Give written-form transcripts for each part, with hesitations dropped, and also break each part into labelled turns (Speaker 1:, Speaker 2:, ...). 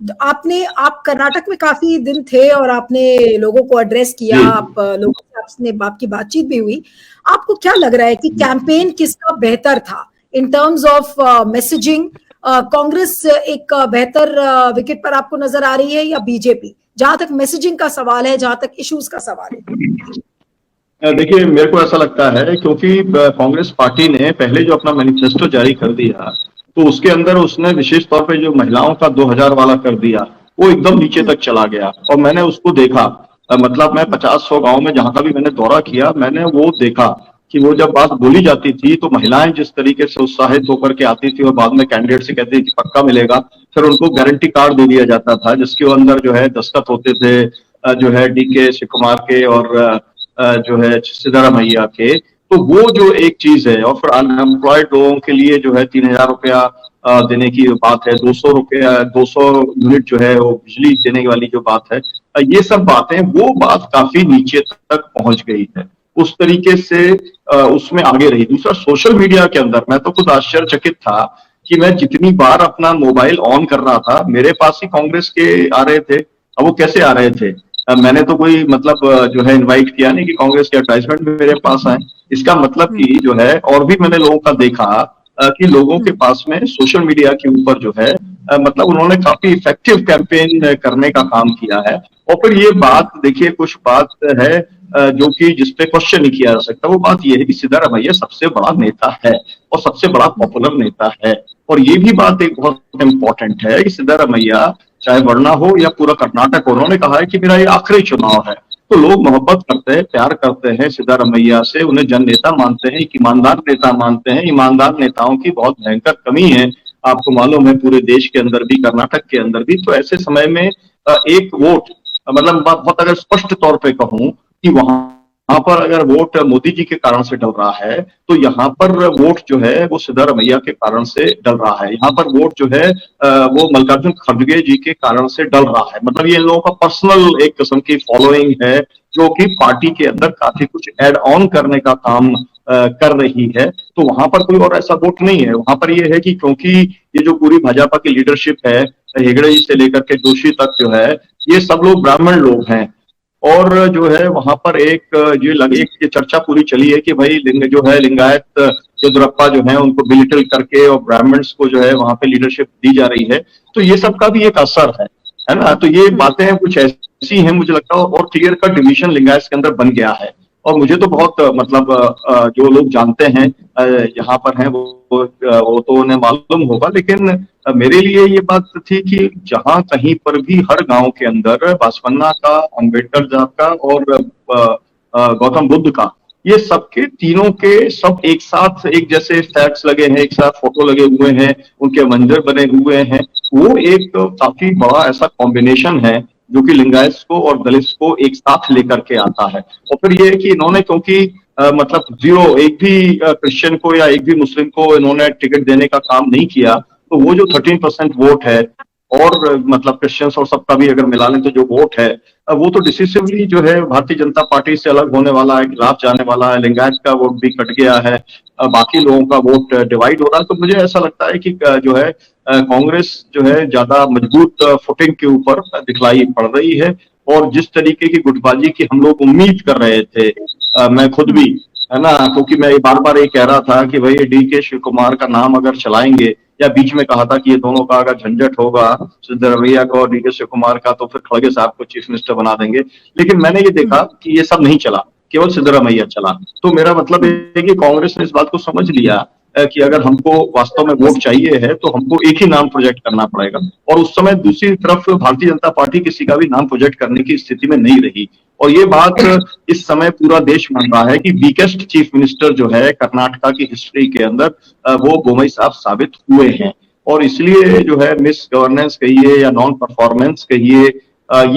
Speaker 1: आप कर्नाटक में काफी दिन थे और आपने लोगों को एड्रेस किया, आप लोगों से आपकी बातचीत भी हुई। आपको क्या लग रहा है कि कैंपेन किसका बेहतर था in terms of messaging? Congress एक बेहतर विकेट पर आपको नजर आ रही है या बीजेपी, जहां तक मैसेजिंग का सवाल है, जहां तक इश्यूज का सवाल है?
Speaker 2: देखिए, मेरे को ऐसा लगता है क्योंकि कांग्रेस पार्टी ने पहले जो अपना मैनिफेस्टो जारी कर दिया तो उसके अंदर उसने विशेष तौर पे जो महिलाओं का 2000 वाला कर दिया, वो एकदम नीचे तक चला गया। और मैंने उसको देखा, मतलब मैं 50-100 गांव में जहां का भी मैंने दौरा किया, मैंने वो देखा कि वो जब बात बोली जाती थी तो महिलाएं जिस तरीके से उत्साहित होकर के आती थी और बाद में कैंडिडेट से कहती थी कि पक्का मिलेगा, फिर उनको गारंटी कार्ड दे दिया जाता था जिसके अंदर जो है दस्तखत होते थे जो है DK शिव कुमार के और जो है सिद्धारमैया के। तो वो जो एक चीज है, और फिर अनएम्प्लॉयड लोगों के लिए जो है 3000 रुपया देने की बात है, 200 यूनिट जो है वो बिजली देने वाली जो बात है, ये सब बातें, वो बात काफी नीचे तक पहुंच गई है। उस तरीके से उसमें आगे रही। दूसरा, सोशल मीडिया के अंदर मैं तो खुद आश्चर्यचकित था कि मैं जितनी बार अपना मोबाइल ऑन कर रहा था मेरे पास ही कांग्रेस के आ रहे थे। अब वो कैसे आ रहे थे? मैंने तो कोई मतलब जो है इनवाइट किया नहीं कि कांग्रेस के एडवर्टाइजमेंट में मेरे पास आए। इसका मतलब कि जो है, और भी मैंने लोगों का देखा कि लोगों के पास में सोशल मीडिया के ऊपर जो है मतलब उन्होंने काफी इफेक्टिव कैंपेन करने का काम किया है। और फिर ये बात देखिए, कुछ बात है जो कि जिसपे क्वेश्चन नहीं किया जा सकता। वो बात ये है कि सिद्धारमैया सबसे बड़ा नेता है और सबसे बड़ा पॉपुलर नेता है। और ये भी बात एक बहुत इंपॉर्टेंट है कि सिद्धारमैया चाहे वर्णा हो या पूरा कर्नाटक हो, उन्होंने कहा है कि मेरा ये आखिरी चुनाव है। तो लोग मोहब्बत करते हैं, प्यार करते हैं सिद्धारमैया से, उन्हें जन नेता मानते हैं, एक ईमानदार नेता मानते हैं। ईमानदार नेताओं की बहुत भयंकर कमी है, आपको मालूम है, पूरे देश के अंदर भी, कर्नाटक के अंदर भी। तो ऐसे समय में एक वोट, मतलब बहुत अगर स्पष्ट तौर पे कहूं कि वहां पर अगर वोट मोदी जी के कारण से डल रहा है तो यहाँ पर वोट जो है वो सिद्धारमैया के कारण से डल रहा है। यहाँ पर वोट जो है वो मल्लिकार्जुन खड़गे जी के कारण से डल रहा है। मतलब ये इन लोगों का पर्सनल एक किस्म की फॉलोइंग है जो कि पार्टी के अंदर काफी कुछ एड ऑन करने का काम कर रही है। तो वहां पर कोई और ऐसा वोट नहीं है। वहां पर ये है कि क्योंकि ये जो पूरी भाजपा की लीडरशिप है, हेगड़े जी से लेकर के जोशी तक जो है, ये सब लोग ब्राह्मण लोग हैं। और जो है वहां पर एक ये चर्चा पूरी चली है कि भाई जो है लिंगायत येदुरप्पा जो है उनको बिलिटल करके और ब्राह्मण्स को जो है वहां पे लीडरशिप दी जा रही है। तो ये सब का भी एक असर है ना। तो ये बातें कुछ ऐसी हैं, मुझे लगता है, और क्लियर कट डिवीजन लिंगायत के अंदर बन गया है। और मुझे तो बहुत मतलब जो लोग जानते हैं यहाँ पर हैं वो तो उन्हें मालूम होगा, लेकिन मेरे लिए ये बात थी कि जहां कहीं पर भी हर गांव के अंदर बासपन्ना का, अम्बेडकर साहब का और गौतम बुद्ध का, ये सबके तीनों के सब एक साथ एक जैसे फ्लैग्स लगे हैं, एक साथ फोटो लगे हुए हैं, उनके मंदिर बने हुए हैं। वो एक काफी बड़ा ऐसा कॉम्बिनेशन है जो कि लिंगायत को और दलित को एक साथ लेकर के आता है। और फिर ये है कि इन्होंने, क्योंकि मतलब जीरो, एक भी क्रिश्चियन को या एक भी मुस्लिम को इन्होंने टिकट देने का काम नहीं किया, तो वो जो 13% वोट है, और मतलब क्रिश्चियंस और सबका भी अगर मिला लें तो जो वोट है वो तो डिसिसिवली जो है भारतीय जनता पार्टी से अलग होने वाला है, खिलाफ जाने वाला है। लिंगायत का वोट भी कट गया है, बाकी लोगों का वोट डिवाइड हो रहा है। तो मुझे ऐसा लगता है कि जो है कांग्रेस जो है ज्यादा मजबूत फुटिंग के ऊपर दिखलाई पड़ रही है। और जिस तरीके की गुटबाजी की हम लोग उम्मीद कर रहे थे, मैं खुद भी, है ना, क्योंकि मैं बार बार ये कह रहा था कि भाई DK शिव कुमार का नाम अगर चलाएंगे, या बीच में कहा था कि ये दोनों का अगर झंझट होगा, सिद्धारमैया का और DK शिव कुमार का, तो फिर खड़गे साहब को चीफ मिनिस्टर बना देंगे। लेकिन मैंने ये देखा कि ये सब नहीं चला, केवल सिद्धारमैया चला। तो मेरा मतलब है कि कांग्रेस ने इस बात को समझ लिया कि अगर हमको वास्तव में वोट चाहिए है तो हमको एक ही नाम प्रोजेक्ट करना पड़ेगा। और उस समय दूसरी तरफ भारतीय जनता पार्टी किसी का भी नाम प्रोजेक्ट करने की स्थिति में नहीं रही। और ये बात इस समय पूरा देश मान रहा है कि वीकेस्ट चीफ मिनिस्टर जो है कर्नाटका की हिस्ट्री के अंदर वो बोम्मई साहब साबित हुए हैं। और इसलिए जो है मिस गवर्नेंस कहिए या नॉन परफॉर्मेंस कहिए,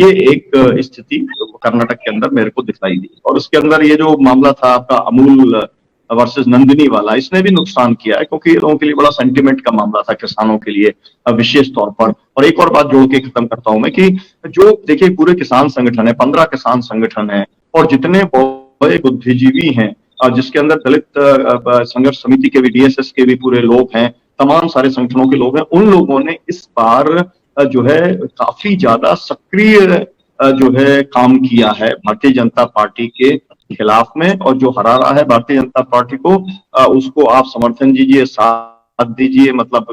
Speaker 2: ये एक स्थिति कर्नाटक के अंदर मेरे को दिखाई दी। और उसके अंदर ये जो मामला था आपका अमूल वर्सेस नंदिनी वाला, इसने भी नुकसान किया है, क्योंकि लोगों के लिए बड़ा सेंटिमेंट का मामला था, किसानों के लिए विशेष तौर पर। और एक और बात जोड़ के खत्म करता हूं मैं कि जो देखिए पूरे किसान संगठन है, 15 किसान संगठन है, और जितने बड़े बुद्धिजीवी हैं, जिसके अंदर दलित संघर्ष समिति के भी, DSS के भी पूरे लोग हैं, तमाम सारे संगठनों के लोग हैं, उन लोगों ने इस बार जो है काफी ज्यादा सक्रिय जो है काम किया है भारतीय जनता पार्टी के खिलाफ में, और जो हरा रहा है भारतीय जनता पार्टी को उसको आप समर्थन दीजिए, साथ दीजिए, मतलब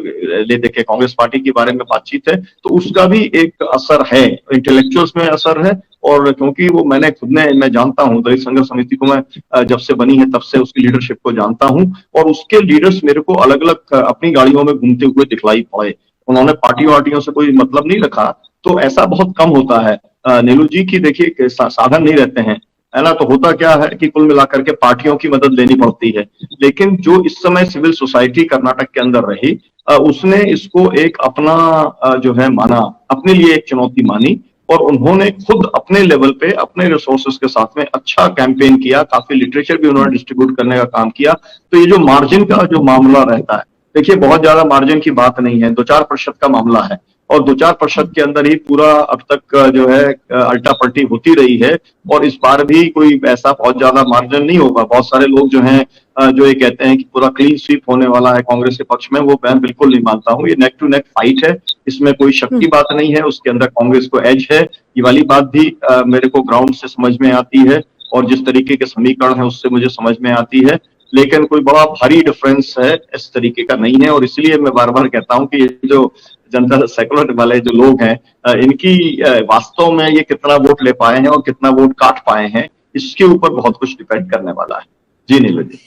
Speaker 2: ले देखे कांग्रेस पार्टी के बारे में बातचीत है तो उसका भी एक असर है, इंटेलेक्चुअल्स में असर है। और क्योंकि वो मैं जानता हूँ दलित संघर्ष समिति को, मैं जब से बनी है तब से उसकी लीडरशिप को जानता हूँ, और उसके लीडर्स मेरे को अलग अलग अपनी गाड़ियों में घूमते हुए दिखलाई पड़े। उन्होंने पार्टी वार्टियों से कोई मतलब नहीं रखा, तो ऐसा बहुत कम होता है। नीलू जी की देखिए साधन नहीं रहते हैं, है ना, तो होता क्या है कि कुल मिलाकर के पार्टियों की मदद लेनी पड़ती है। लेकिन जो इस समय सिविल सोसाइटी कर्नाटक के अंदर रही, उसने इसको एक अपना जो है माना, अपने लिए एक चुनौती मानी, और उन्होंने खुद अपने लेवल पे अपने रिसोर्सेस के साथ में अच्छा कैंपेन किया, काफी लिटरेचर भी उन्होंने डिस्ट्रीब्यूट करने का काम किया। तो ये जो मार्जिन का जो मामला रहता है, देखिए बहुत ज्यादा मार्जिन की बात नहीं है, 2-4% का मामला है, और 2-4% के अंदर ही पूरा अब तक जो है अल्टा पल्टी होती रही है। और इस बार भी कोई ऐसा बहुत ज्यादा मार्जिन नहीं होगा। बहुत सारे लोग जो हैं जो ये कहते हैं कि पूरा क्लीन स्वीप होने वाला है कांग्रेस के पक्ष में, वो मैं बिल्कुल नहीं मानता हूँ। ये नेक टू नेक फाइट है, इसमें कोई शक की बात नहीं है, उसके अंदर कांग्रेस को एज है, ये वाली बात भी मेरे को ग्राउंड से समझ में आती है, और जिस तरीके के समीकरण है उससे मुझे समझ में आती है। लेकिन कोई बड़ा भारी डिफरेंस है इस तरीके का नहीं है, और इसलिए मैं बार बार कहता हूँ कि ये जो जनता सेकुलर वाले जो लोग हैं, इनकी वास्तव में ये कितना वोट ले पाए हैं और कितना वोट काट पाए हैं, इसके ऊपर बहुत कुछ डिपेंड करने वाला है। जी नीलू जी।